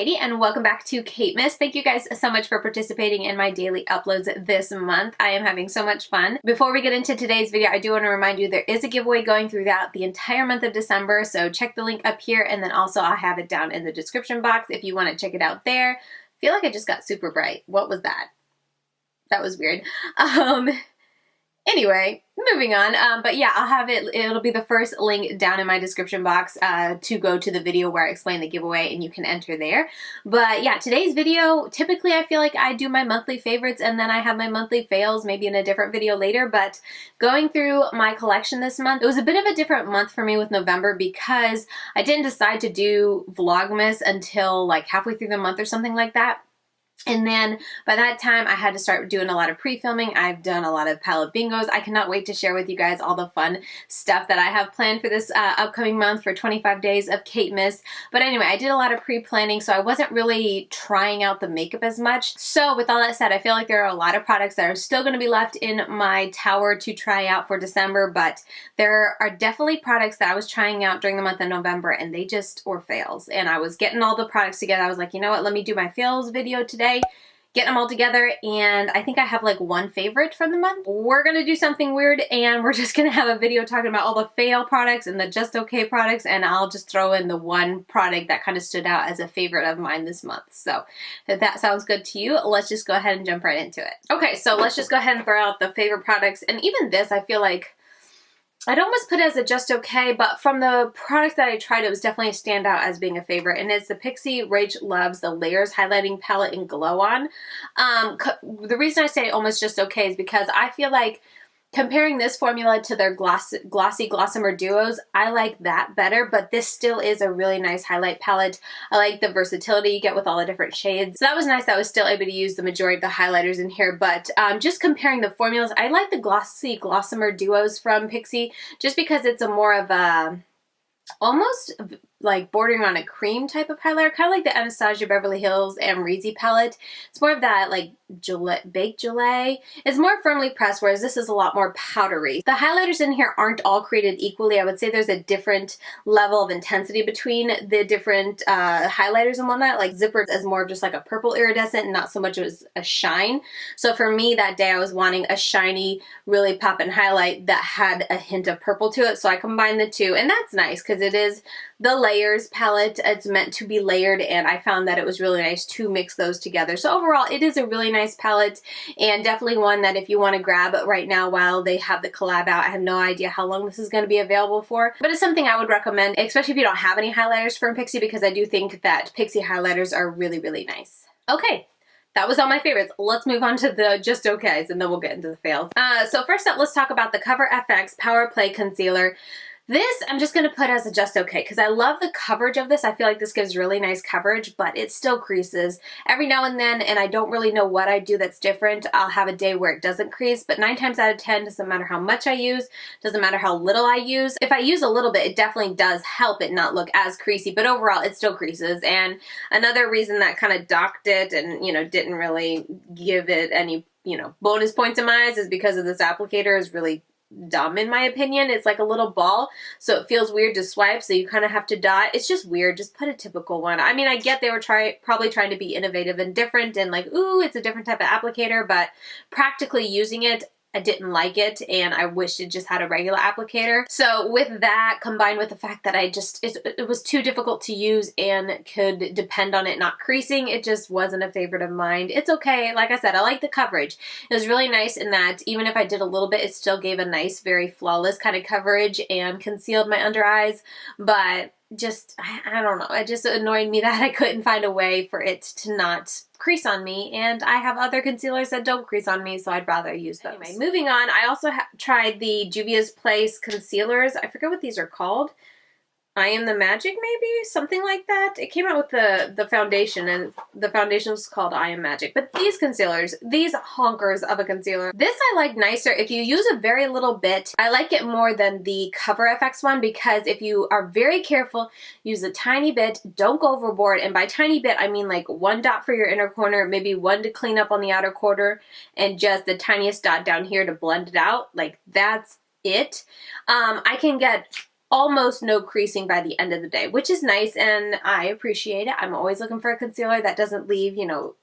Katie and welcome back to KateMas. Thank you guys so much for participating in my daily uploads this month. I am having so much fun. Before we get into today's video, I do want to remind you there is a giveaway going throughout the entire month of December, so check the link up here, and then also I'll have it down in the description box if you want to check it out there. I feel like I just got super bright. What was that? That was weird. Anyway, moving on. But yeah, I'll have it, it'll be the first link down in my description box to go to the video where I explain the giveaway and you can enter there. But yeah, today's video, typically I feel like I do my monthly favorites and then I have my monthly fails maybe in a different video later, but going through my collection this month, it was a bit of a different month for me with November because I didn't decide to do Vlogmas until like halfway through the month or something like that. And then by that time, I had to start doing a lot of pre-filming. I've done a lot of palette bingos. I cannot wait to share with you guys all the fun stuff that I have planned for this upcoming month for 25 days of KateMas. But anyway, I did a lot of pre-planning, so I wasn't really trying out the makeup as much. So with all that said, I feel like there are a lot of products that are still going to be left in my tower to try out for December, but there are definitely products that I was trying out during the month of November and they just were fails. And I was getting all the products together. I was like, you know what, let me do my fails video today. Get them all together, and I think I have like one favorite from the month. We're gonna do something weird and we're just gonna have a video talking about all the fail products and the just okay products, and I'll just throw in the one product that kind of stood out as a favorite of mine this month. So if that sounds good to you, let's just go ahead and jump right into it. Okay, so let's just go ahead and throw out the favorite products, and even this I feel like I'd almost put it as a just okay, but from the products that I tried, it was definitely a standout as being a favorite, and it's the Pixi RachhLoves the Layers Highlighting Palette in Glow On. The reason I say almost just okay is because I feel like comparing this formula to their glossy Glossomer Duos, I like that better, but this still is a really nice highlight palette. I like the versatility you get with all the different shades. So that was nice that I was still able to use the majority of the highlighters in here, but just comparing the formulas, I like the glossy Glossomer Duos from Pixi just because it's a more of a almost like bordering on a cream type of highlighter, kind of like the Anastasia Beverly Hills Amrezy palette. It's more of that like baked gelée. It's more firmly pressed, whereas this is a lot more powdery. The highlighters in here aren't all created equally. I would say there's a different level of intensity between the different highlighters and whatnot. Like Zipper is more of just like a purple iridescent and not so much as a shine. So for me that day I was wanting a shiny, really poppin' highlight that had a hint of purple to it. So I combined the two, and that's nice because it is the Layers palette. It's meant to be layered, and I found that it was really nice to mix those together. So overall, it is a really nice palette, and definitely one that if you want to grab right now while they have the collab out. I have no idea how long this is going to be available for, but it's something I would recommend, especially if you don't have any highlighters from Pixi, because I do think that Pixi highlighters are really, really nice. Okay. That was all my favorites. Let's move on to the just okays, and then we'll get into the fails. So first up, let's talk about the CoverFX Power Play Concealer. This I'm just going to put as a just okay because I love the coverage of this. I feel like this gives really nice coverage, but it still creases every now and then, and I don't really know what I do that's different. I'll have a day where it doesn't crease, but 9 times out of 10, doesn't matter how much I use, doesn't matter how little I use. If I use a little bit, it definitely does help it not look as creasy, but overall it still creases. And another reason that kind of docked it and, you know, didn't really give it any, you know, bonus points in my eyes is because of this applicator is really dumb in my opinion. It's like a little ball, so it feels weird to swipe, so you kind of have to dot. It's just weird. Just put a typical one. I mean, I get they were probably trying to be innovative and different and like, ooh, it's a different type of applicator, but practically using it, I didn't like it, and I wish it just had a regular applicator. So with that, combined with the fact that it was too difficult to use and could depend on it not creasing, it just wasn't a favorite of mine. It's okay. Like I said, I like the coverage. It was really nice in that even if I did a little bit, it still gave a nice, very flawless kind of coverage and concealed my under eyes, but just, I don't know, it just annoyed me that I couldn't find a way for it to not crease on me, and I have other concealers that don't crease on me, so I'd rather use those. Anyway, moving on, I also tried the Juvia's Place concealers. I forget what these are called. I Am the Magic, maybe? Something like that. It came out with the foundation, and the foundation was called I Am Magic. But these concealers, these honkers of a concealer, this I like nicer if you use a very little bit. I like it more than the CoverFX one because if you are very careful, use a tiny bit, don't go overboard, and by tiny bit I mean like 1 dot for your inner corner, maybe 1 to clean up on the outer corner, and just the tiniest dot down here to blend it out. Like that's it. I can get almost no creasing by the end of the day, which is nice and I appreciate it. I'm always looking for a concealer that doesn't leave, you know,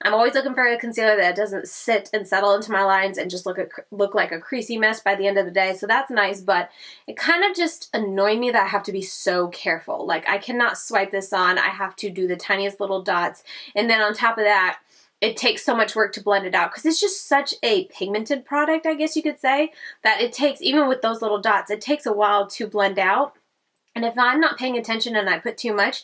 I'm always looking for a concealer that doesn't sit and settle into my lines and just look like a creasy mess by the end of the day. So that's nice, but it kind of just annoyed me that I have to be so careful. Like, I cannot swipe this on. I have to do the tiniest little dots. And then on top of that, it takes so much work to blend it out because it's just such a pigmented product, I guess you could say, that it takes, even with those little dots, it takes a while to blend out. And if I'm not paying attention and I put too much,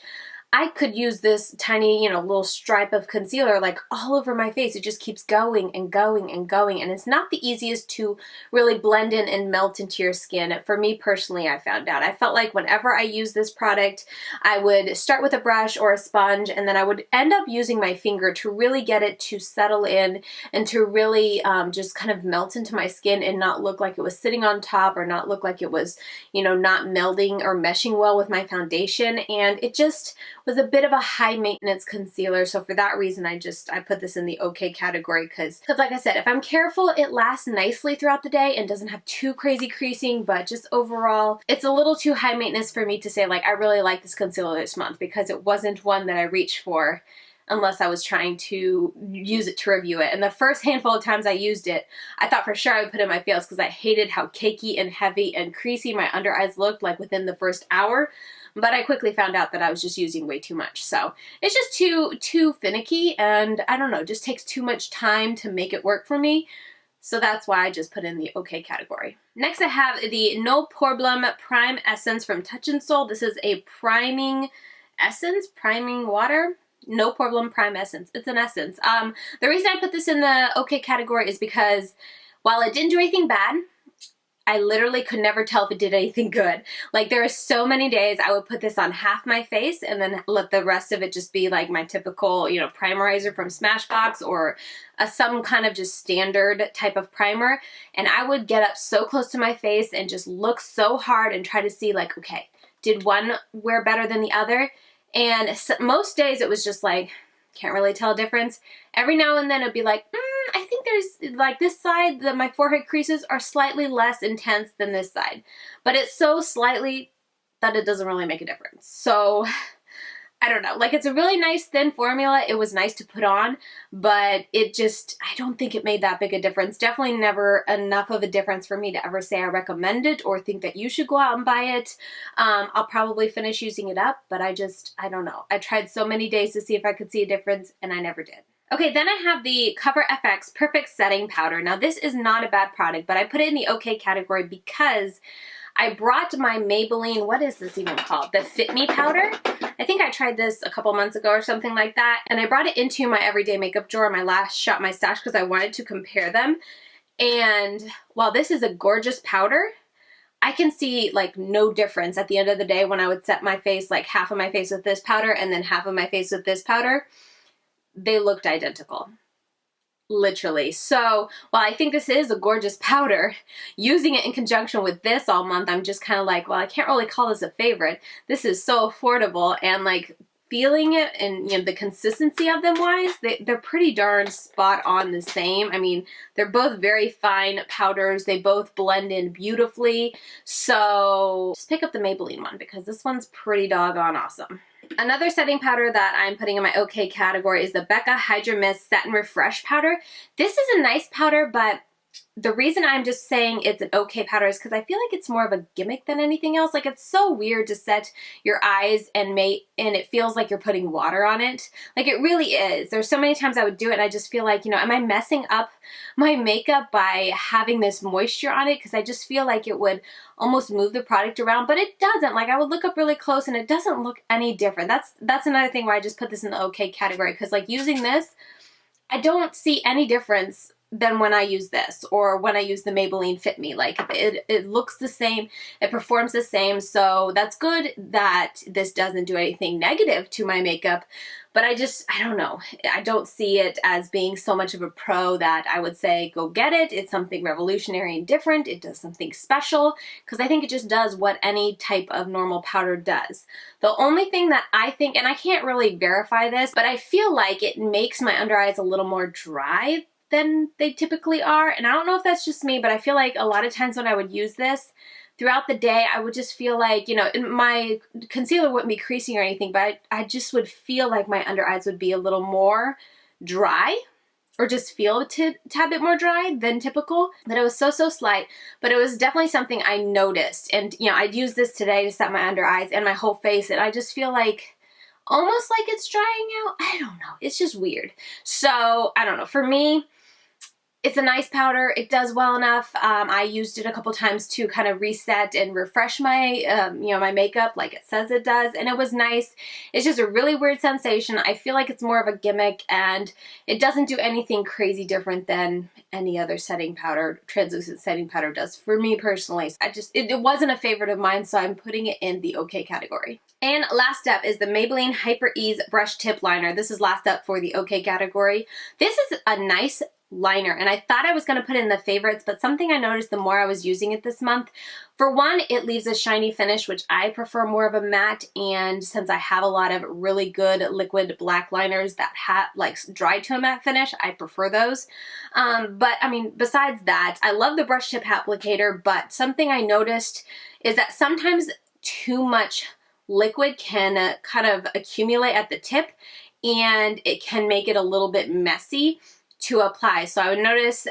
I could use this tiny, you know, little stripe of concealer like all over my face. It just keeps going and going and going, and it's not the easiest to really blend in and melt into your skin. For me personally, I found out. I felt like whenever I use this product, I would start with a brush or a sponge, and then I would end up using my finger to really get it to settle in and to really just kind of melt into my skin and not look like it was sitting on top or not look like it was, you know, not melding or meshing well with my foundation. And it just was a bit of a high maintenance concealer, so for that reason I put this in the okay category because like I said, if I'm careful, it lasts nicely throughout the day and doesn't have too crazy creasing, but just overall it's a little too high maintenance for me to say like I really like this concealer this month, because it wasn't one that I reached for unless I was trying to use it to review it. And the first handful of times I used it, I thought for sure I would put it in my face because I hated how cakey and heavy and creasy my under eyes looked like within the first hour. But I quickly found out that I was just using way too much. So it's just too finicky, and I don't know, just takes too much time to make it work for me. So that's why I just put in the okay category. Next I have the No Poreblem Prime Essence from Touch in Sol. This is a priming essence, priming water. No Poreblem Prime Essence. It's an essence. The reason I put this in the okay category is because while it didn't do anything bad, I literally could never tell if it did anything good. Like, there are so many days I would put this on half my face and then let the rest of it just be like my typical, you know, primerizer from Smashbox or some kind of just standard type of primer. And I would get up so close to my face and just look so hard and try to see like, okay, did one wear better than the other? And most days it was just like, can't really tell a difference. Every now and then it'd be like, I think there's like this side that my forehead creases are slightly less intense than this side, but it's so slightly that it doesn't really make a difference. So I don't know, like, it's a really nice thin formula. It was nice to put on, but it just, I don't think it made that big a difference. Definitely never enough of a difference for me to ever say I recommend it or think that you should go out and buy it. I'll probably finish using it up, but I don't know. I tried so many days to see if I could see a difference, and I never did. Okay, then I have the CoverFX Perfect Setting Powder. Now, this is not a bad product, but I put it in the okay category because I brought my Maybelline, what is this even called? The Fit Me powder. I think I tried this a couple months ago or something like that, and I brought it into my everyday makeup drawer, my last shop, my stash, because I wanted to compare them. And while this is a gorgeous powder, I can see like no difference at the end of the day when I would set my face, like half of my face with this powder and then half of my face with this powder. They looked identical. Literally. So while I think this is a gorgeous powder, using it in conjunction with this all month, I'm just kind of like, well, I can't really call this a favorite. This is so affordable, and like feeling it and, you know, the consistency of them wise, they're pretty darn spot on the same. I mean, they're both very fine powders. They both blend in beautifully. So just pick up the Maybelline one because this one's pretty doggone awesome. Another setting powder that I'm putting in my okay category is the Becca Hydra-Mist Set and Refresh powder. This is a nice powder, but the reason I'm just saying it's an okay powder is because I feel like it's more of a gimmick than anything else. Like, it's so weird to set your eyes and it feels like you're putting water on it. Like, it really is. There's so many times I would do it and I just feel like, you know, am I messing up my makeup by having this moisture on it? Because I just feel like it would almost move the product around, but it doesn't. Like, I would look up really close and it doesn't look any different. That's another thing why I just put this in the okay category, because like using this, I don't see any difference than when I use this or when I use the Maybelline Fit Me. Like, it looks the same, it performs the same, so that's good that this doesn't do anything negative to my makeup, but I don't know. I don't see it as being so much of a pro that I would say go get it. It's something revolutionary and different. It does something special, because I think it just does what any type of normal powder does. The only thing that I think, and I can't really verify this, but I feel like it makes my under eyes a little more dry than they typically are. And I don't know if that's just me, but I feel like a lot of times when I would use this, throughout the day, I would just feel like, you know, my concealer wouldn't be creasing or anything, but I just would feel like my under eyes would be a little more dry, or just feel a tad bit more dry than typical. But it was so slight, but it was definitely something I noticed. And, you know, I'd use this today to set my under eyes and my whole face, and I just feel like almost like it's drying out. I don't know. It's just weird. So, I don't know. For me, it's a nice powder. It does well enough. I used it a couple times to kind of reset and refresh my, you know, my makeup like it says it does, and it was nice. It's just a really weird sensation. I feel like it's more of a gimmick, and it doesn't do anything crazy different than any other setting powder, translucent setting powder does for me personally. It wasn't a favorite of mine, so I'm putting it in the okay category. And last up is the Maybelline Hyper Ease Brush Tip Liner. This is last up for the okay category. This is a nice liner, and I thought I was going to put it in the favorites, but something I noticed the more I was using it this month, for one, it leaves a shiny finish, which I prefer more of a matte, and since I have a lot of really good liquid black liners that have like dry to a matte finish, I prefer those. But I mean, besides that, I love the brush tip applicator, but something I noticed is that sometimes too much liquid can kind of accumulate at the tip, and it can make it a little bit messy to apply. So I would notice,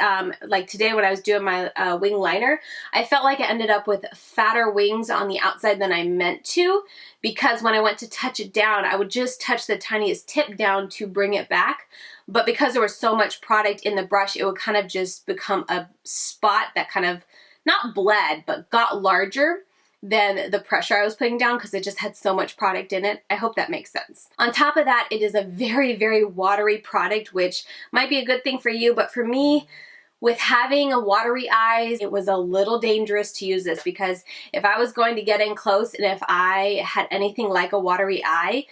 like today when I was doing my wing liner, I felt like I ended up with fatter wings on the outside than I meant to, because when I went to touch it down, I would just touch the tiniest tip down to bring it back. But because there was so much product in the brush, it would kind of just become a spot that kind of, not bled, but got larger than the pressure I was putting down because it just had so much product in it. I hope that makes sense. On top of that, it is a very watery product, which might be a good thing for you, but for me, with having a watery eyes, it was a little dangerous to use this, because if I was going to get in close and if I had anything like a watery eye,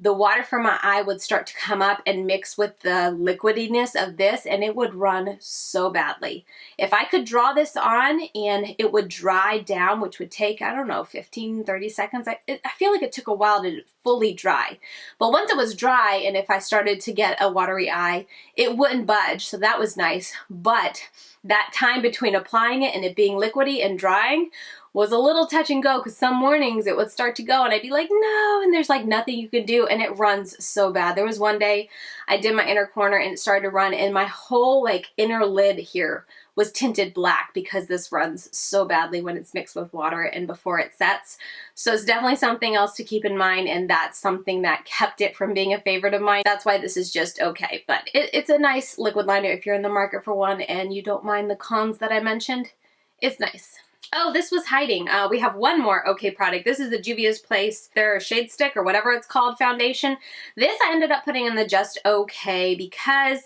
the water from my eye would start to come up and mix with the liquidiness of this, and it would run so badly. If I could draw this on and it would dry down, which would take, I don't know, 15, 30 seconds. I feel like it took a while to fully dry. But once it was dry, and if I started to get a watery eye, it wouldn't budge, so that was nice. But that time between applying it and it being liquidy and drying was a little touch and go, because some mornings it would start to go and I'd be like, no, and there's like nothing you can do, and it runs so bad. There was one day I did my inner corner and it started to run, and my whole like inner lid here was tinted black because this runs so badly when it's mixed with water and before it sets. So it's definitely something else to keep in mind, and that's something that kept it from being a favorite of mine. That's why this is just okay, but it's a nice liquid liner if you're in the market for one and you don't mind the cons that I mentioned. It's nice. Oh, this was hiding. We have one more okay product. This is the Juvia's Place, their Shade Stick or whatever it's called foundation. This I ended up putting in the just okay because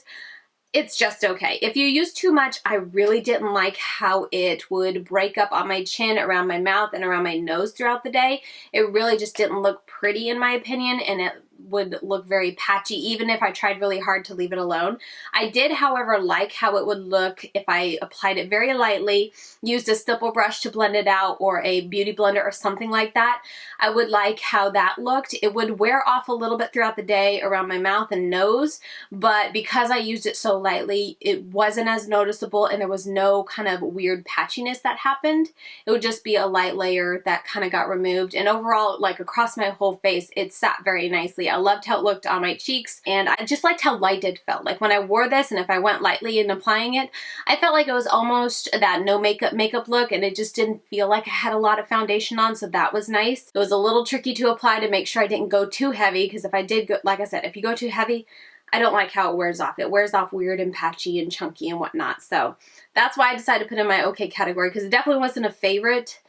it's just okay. If you use too much, I really didn't like how it would break up on my chin, around my mouth, and around my nose throughout the day. It really just didn't look pretty in my opinion, and it would look very patchy even if I tried really hard to leave it alone. I did, however, like how it would look if I applied it very lightly, used a stipple brush to blend it out, or a beauty blender or something like that. I would like how that looked. It would wear off a little bit throughout the day around my mouth and nose, but because I used it so lightly, it wasn't as noticeable, and there was no kind of weird patchiness that happened. It would just be a light layer that kind of got removed, and overall, like across my whole face, it sat very nicely. I loved how it looked on my cheeks, and I just liked how light it felt. Like when I wore this, and if I went lightly in applying it, I felt like it was almost that no makeup look, and it just didn't feel like I had a lot of foundation on, so that was nice. It was a little tricky to apply to make sure I didn't go too heavy, because if I did go, like I said, if you go too heavy, I don't like how it wears off. It wears off weird and patchy and chunky and whatnot, so that's why I decided to put it in my okay category, because it definitely wasn't a favorite.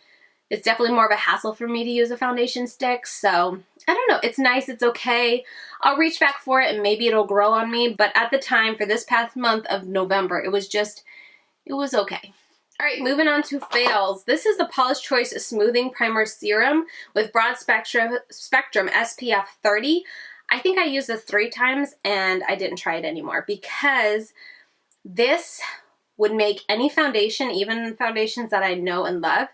It's definitely more of a hassle for me to use a foundation stick, so I don't know. It's nice. It's okay. I'll reach back for it and maybe it'll grow on me, but at the time, for this past month of November, it was okay. All right, moving on to fails. This is the Paula's Choice Smoothing Primer Serum with Broad Spectrum SPF 30. I think I used this 3 times and I didn't try it anymore, because this would make any foundation, even foundations that I know and love,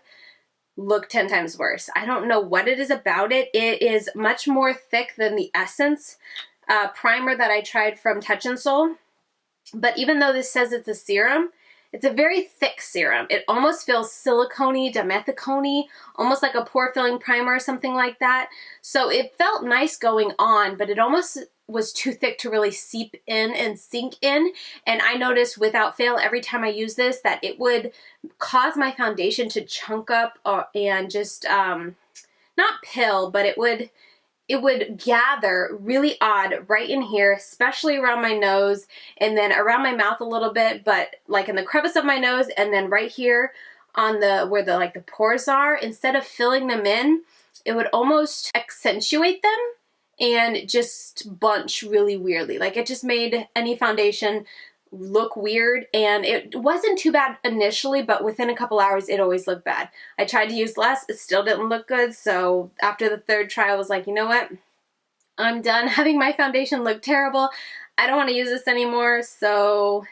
look 10 times worse. I don't know what it is about it. It is much more thick than the Essence primer that I tried from Touch in Sol. But even though this says it's a serum, It's a very thick serum. It almost feels silicone-y, dimethicone-y, almost like a pore filling primer or something like that. So it felt nice going on, but it almost was too thick to really seep in and sink in. And I noticed without fail every time I use this that it would cause my foundation to chunk up and just, not pill, but it would gather really odd right in here, especially around my nose and then around my mouth a little bit, but like in the crevice of my nose and then right here on the where the like the pores are. Instead of filling them in, it would almost accentuate them and just bunch really weirdly. Like it just made any foundation look weird, and it wasn't too bad initially, but within a couple hours it always looked bad. I tried to use less, it still didn't look good, so after the third try I was like, you know what, I'm done having my foundation look terrible. I don't want to use this anymore, so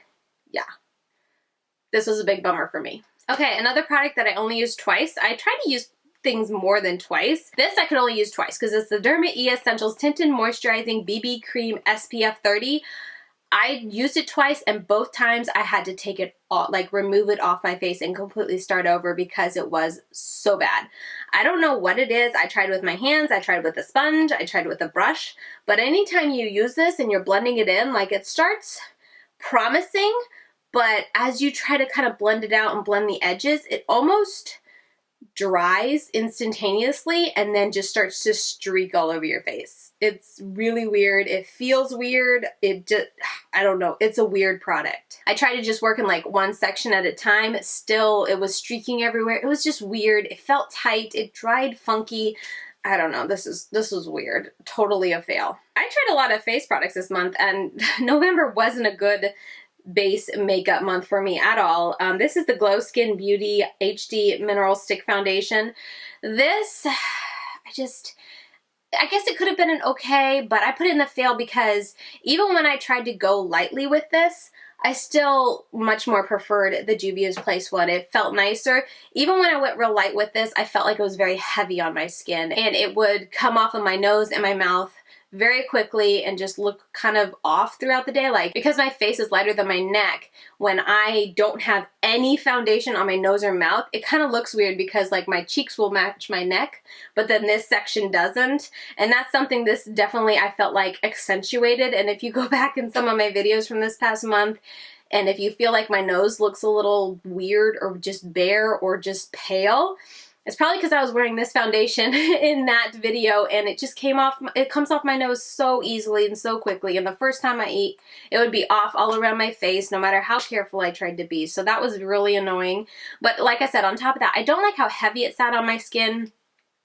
yeah, this was a big bummer for me. Okay, another product that I only used twice. I try to use things more than twice. This I could only use twice because it's the Derma E Essentials Tinted Moisturizing BB Cream SPF 30. I used it twice, and both times I had to take it off, like remove it off my face and completely start over because it was so bad. I don't know what it is. I tried with my hands, I tried with a sponge, I tried with a brush, but anytime you use this and you're blending it in, like it starts promising, but as you try to kind of blend it out and blend the edges, it almost dries instantaneously and then just starts to streak all over your face. It's really weird. It feels weird. It just, I don't know. It's a weird product. I tried to just work in like one section at a time. Still, it was streaking everywhere. It was just weird. It felt tight. It dried funky. I don't know. This was weird. Totally a fail. I tried a lot of face products this month, and November wasn't a good base makeup month for me at all. This is the Glow Skin Beauty HD Mineral Stick Foundation. This, I guess it could have been an okay, but I put it in the fail because even when I tried to go lightly with this, I still much more preferred the Juvia's Place one. It felt nicer. Even when I went real light with this, I felt like it was very heavy on my skin, and it would come off of my nose and my mouth very quickly and just look kind of off throughout the day. Like, because my face is lighter than my neck, when I don't have any foundation on my nose or mouth, it kind of looks weird because like my cheeks will match my neck, but then this section doesn't. And that's something this definitely I felt like accentuated. And if you go back in some of my videos from this past month, and if you feel like my nose looks a little weird or just bare or just pale, it's probably because I was wearing this foundation in that video, and it just came off, it comes off my nose so easily and so quickly, and the first time I eat, it would be off all around my face no matter how careful I tried to be. So that was really annoying. But like I said, on top of that, I don't like how heavy it sat on my skin.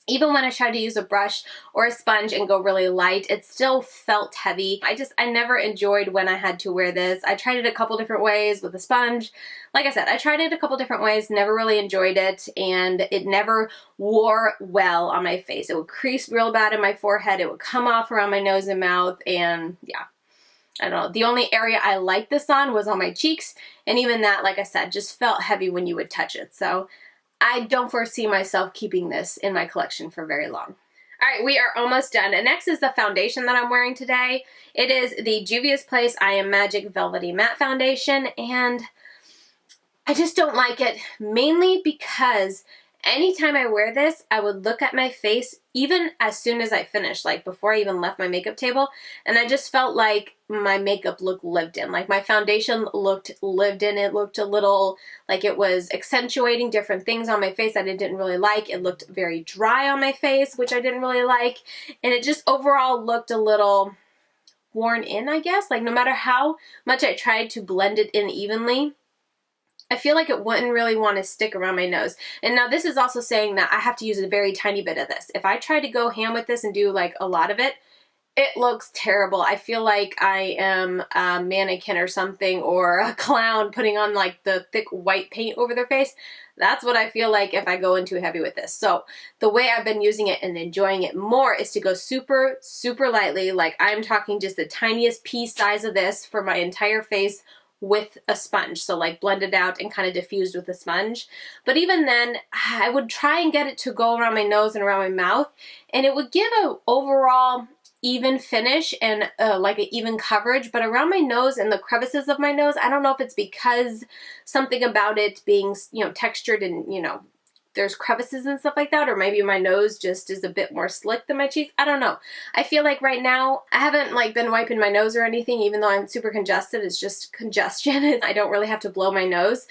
Even when I tried to use a brush or a sponge and go really light, it still felt heavy. I never enjoyed when I had to wear this. I tried it a couple different ways with a sponge. Like I said, I tried it a couple different ways, never really enjoyed it, and it never wore well on my face. It would crease real bad in my forehead. It would come off around my nose and mouth, and yeah. I don't know. The only area I liked this on was on my cheeks, and even that, like I said, just felt heavy when you would touch it. So I don't foresee myself keeping this in my collection for very long. All right, we are almost done. And next is the foundation that I'm wearing today. It is the Juvia's Place I Am Magic Velvety Matte Foundation, and I just don't like it, mainly because anytime I wear this, I would look at my face even as soon as I finished, like before I even left my makeup table, and I just felt like my makeup looked lived in. Like my foundation looked lived in. It looked a little like it was accentuating different things on my face that I didn't really like. It looked very dry on my face, which I didn't really like, and it just overall looked a little worn in, I guess. Like no matter how much I tried to blend it in evenly, I feel like it wouldn't really want to stick around my nose. And now this is also saying that I have to use a very tiny bit of this. If I try to go ham with this and do like a lot of it, it looks terrible. I feel like I am a mannequin or something, or a clown putting on like the thick white paint over their face. That's what I feel like if I go in too heavy with this. So the way I've been using it and enjoying it more is to go super, super lightly. Like I'm talking just the tiniest pea size of this for my entire face, with a sponge. So like blend it out and kind of diffused with a sponge. But even then, I would try and get it to go around my nose and around my mouth, and it would give an overall even finish and like an even coverage, but around my nose and the crevices of my nose, I don't know if it's because something about it being, you know, textured and, you know, there's crevices and stuff like that, or maybe my nose just is a bit more slick than my cheeks. I don't know. I feel like right now, I haven't like been wiping my nose or anything, even though I'm super congested. It's just congestion. I don't really have to blow my nose.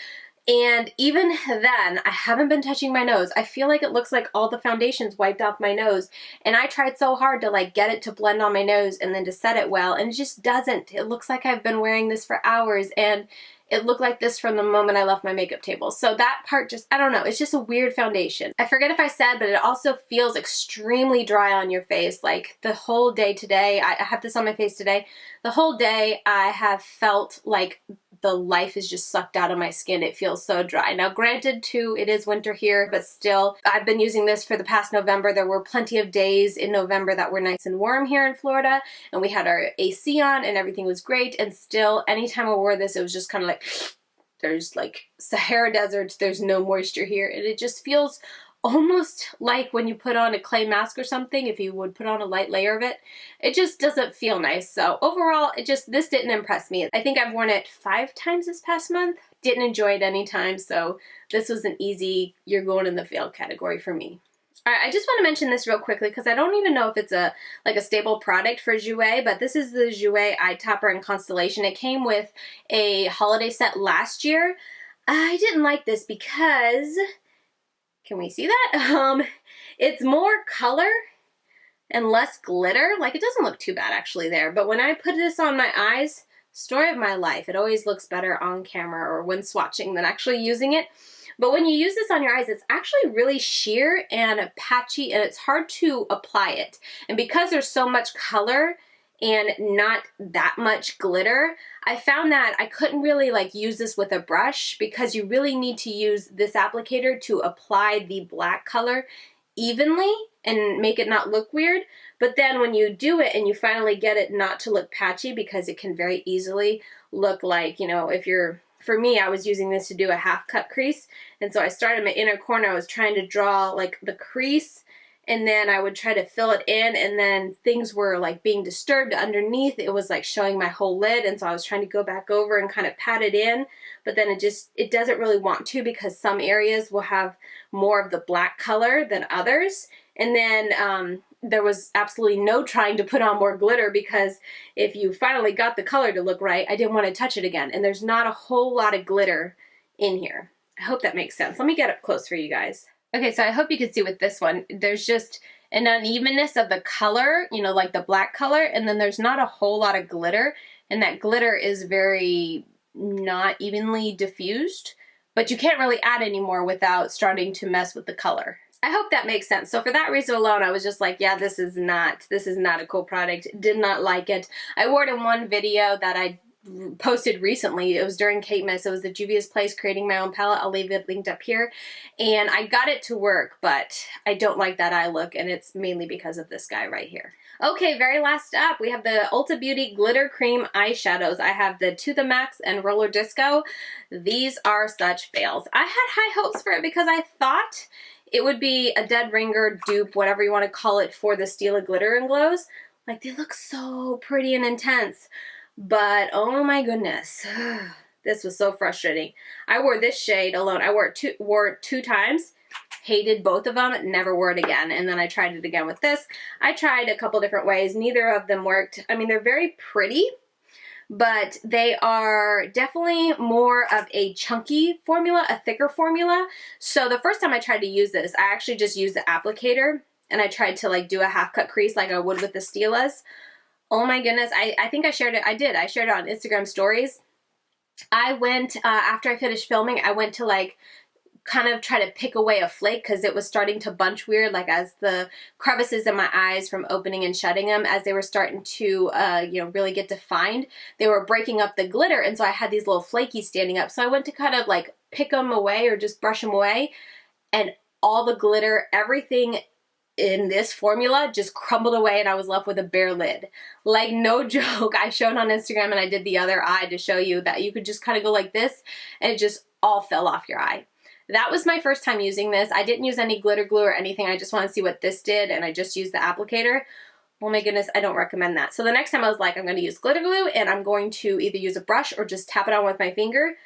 And even then, I haven't been touching my nose. I feel like it looks like all the foundation's wiped off my nose. And I tried so hard to like get it to blend on my nose and then to set it well, and it just doesn't. It looks like I've been wearing this for hours, and it looked like this from the moment I left my makeup table. So that part just, I don't know, it's just a weird foundation. I forget if I said, but it also feels extremely dry on your face. Like the whole day today, I have this on my face today, the whole day I have felt like the life is just sucked out of my skin. It feels so dry. Now granted too, it is winter here, but still, I've been using this for the past November. There were plenty of days in November that were nice and warm here in Florida, and we had our AC on and everything was great, and still, anytime I wore this, it was just kind of like, there's like Sahara Desert, there's no moisture here, and it just feels almost like when you put on a clay mask or something, if you would put on a light layer of it, it just doesn't feel nice. So overall, this didn't impress me. I think I've worn it 5 times this past month. Didn't enjoy it any time, so this was an easy, you're going in the fail category for me. All right, I just want to mention this real quickly because I don't even know if it's a staple product for Jouer, but this is the Jouer Eye Topper in Constellation. It came with a holiday set last year. I didn't like this because, can we see that? It's more color and less glitter. Like, it doesn't look too bad actually there, but when I put this on my eyes, story of my life, it always looks better on camera or when swatching than actually using it. But when you use this on your eyes, it's actually really sheer and patchy, and it's hard to apply it. And because there's so much color and not that much glitter, I found that I couldn't really like use this with a brush because you really need to use this applicator to apply the black color evenly and make it not look weird. But then when you do it and you finally get it not to look patchy, because it can very easily look like, you know, if you're, for me, I was using this to do a half cut crease, and so I started my inner corner. I was trying to draw like the crease, and then I would try to fill it in, and then things were like being disturbed underneath. It was like showing my whole lid, and so I was trying to go back over and kind of pat it in, but then it doesn't really want to, because some areas will have more of the black color than others. And then there was absolutely no trying to put on more glitter, because if you finally got the color to look right, I didn't want to touch it again. And there's not a whole lot of glitter in here. I hope that makes sense. Let me get up close for you guys. Okay, so I hope you can see with this one, there's just an unevenness of the color, you know, like the black color, and then there's not a whole lot of glitter, and that glitter is very not evenly diffused, but you can't really add any more without starting to mess with the color. I hope that makes sense. So for that reason alone, I was just like, yeah, this is not a cool product. Did not like it. I wore it in one video that I posted recently. It was during KateMas. It was the Juvia's Place creating my own palette. I'll leave it linked up here. And I got it to work, but I don't like that eye look, and it's mainly because of this guy right here. Okay, very last up, we have the Ulta Beauty Glitter Cream Eyeshadows. I have the To The Max and Roller Disco. These are such fails. I had high hopes for it because I thought it would be a dead ringer, dupe, whatever you want to call it, for the Stila Glitter and Glows. Like, they look so pretty and intense. But, oh my goodness, this was so frustrating. I wore this shade alone. I wore it two times, hated both of them, never wore it again. And then I tried it again with this. I tried a couple different ways. Neither of them worked. I mean, they're very pretty, but they are definitely more of a chunky formula, a thicker formula. So the first time I tried to use this, I actually just used the applicator, and I tried to like do a half cut crease like I would with the Stilas. Oh my goodness, I think I shared it. I shared it on Instagram stories. I went, after I finished filming, I went to like kind of try to pick away a flake because it was starting to bunch weird, like as the crevices in my eyes from opening and shutting them, as they were starting to, you know, really get defined, they were breaking up the glitter, and so I had these little flakies standing up. So I went to kind of like pick them away or just brush them away, and all the glitter, everything in this formula just crumbled away, and I was left with a bare lid. Like, no joke. I showed on Instagram, and I did the other eye to show you that you could just kind of go like this, and it just all fell off your eye. That was my first time using this. I didn't use any glitter glue or anything. I just want to see what this did, and I just used the applicator. oh my goodness, I don't recommend that. So the next time I was like, I'm going to use glitter glue and I'm going to either use a brush or just tap it on with my finger.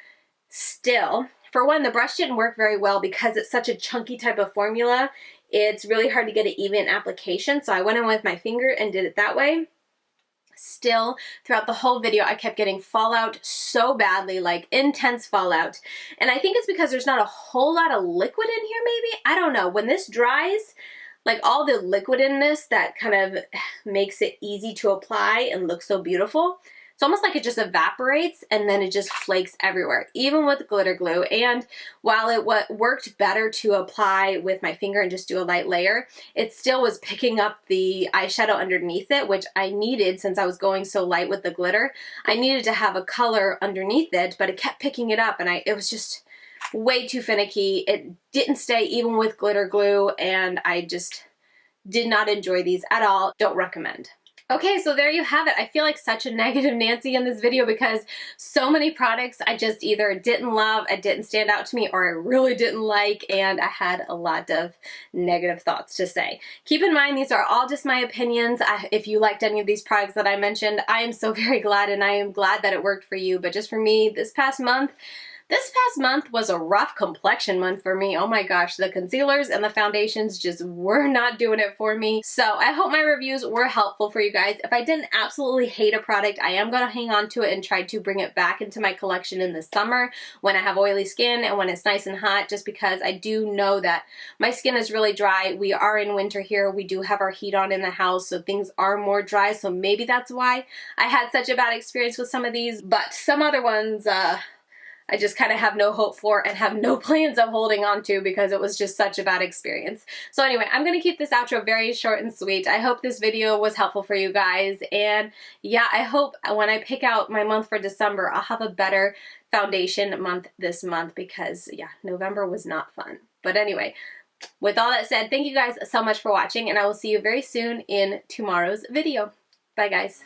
Still, for one, the brush didn't work very well because it's such a chunky type of formula. It's really hard to get an even application. So I went in with my finger and did it that way. Still, throughout the whole video, I kept getting fallout so badly, like intense fallout. And I think it's because there's not a whole lot of liquid in here, maybe? I don't know. When this dries, like all the liquid in this that kind of makes it easy to apply and look so beautiful, it's almost like it just evaporates and then it just flakes everywhere, even with glitter glue. And while it worked better to apply with my finger and just do a light layer, it still was picking up the eyeshadow underneath it, which I needed since I was going so light with the glitter. I needed to have a color underneath it, but it kept picking it up and it was just way too finicky. It didn't stay even with glitter glue and I just did not enjoy these at all. Don't recommend. Okay, so there you have it. I feel like such a negative Nancy in this video because so many products I just either didn't love, it didn't stand out to me, or I really didn't like, and I had a lot of negative thoughts to say. Keep in mind, these are all just my opinions. If you liked any of these products that I mentioned, I am so very glad, and I am glad that it worked for you. But just for me, this past month was a rough complexion month for me. Oh my gosh, the concealers and the foundations just were not doing it for me. So I hope my reviews were helpful for you guys. If I didn't absolutely hate a product, I am going to hang on to it and try to bring it back into my collection in the summer when I have oily skin and when it's nice and hot, just because I do know that my skin is really dry. We are in winter here. We do have our heat on in the house, so things are more dry. So maybe that's why I had such a bad experience with some of these, but some other ones, I just kind of have no hope for and have no plans of holding on to because it was just such a bad experience. So anyway, I'm going to keep this outro very short and sweet. I hope this video was helpful for you guys. And yeah, I hope when I pick out my month for December, I'll have a better foundation month this month because yeah, November was not fun. But anyway, with all that said, thank you guys so much for watching and I will see you very soon in tomorrow's video. Bye guys.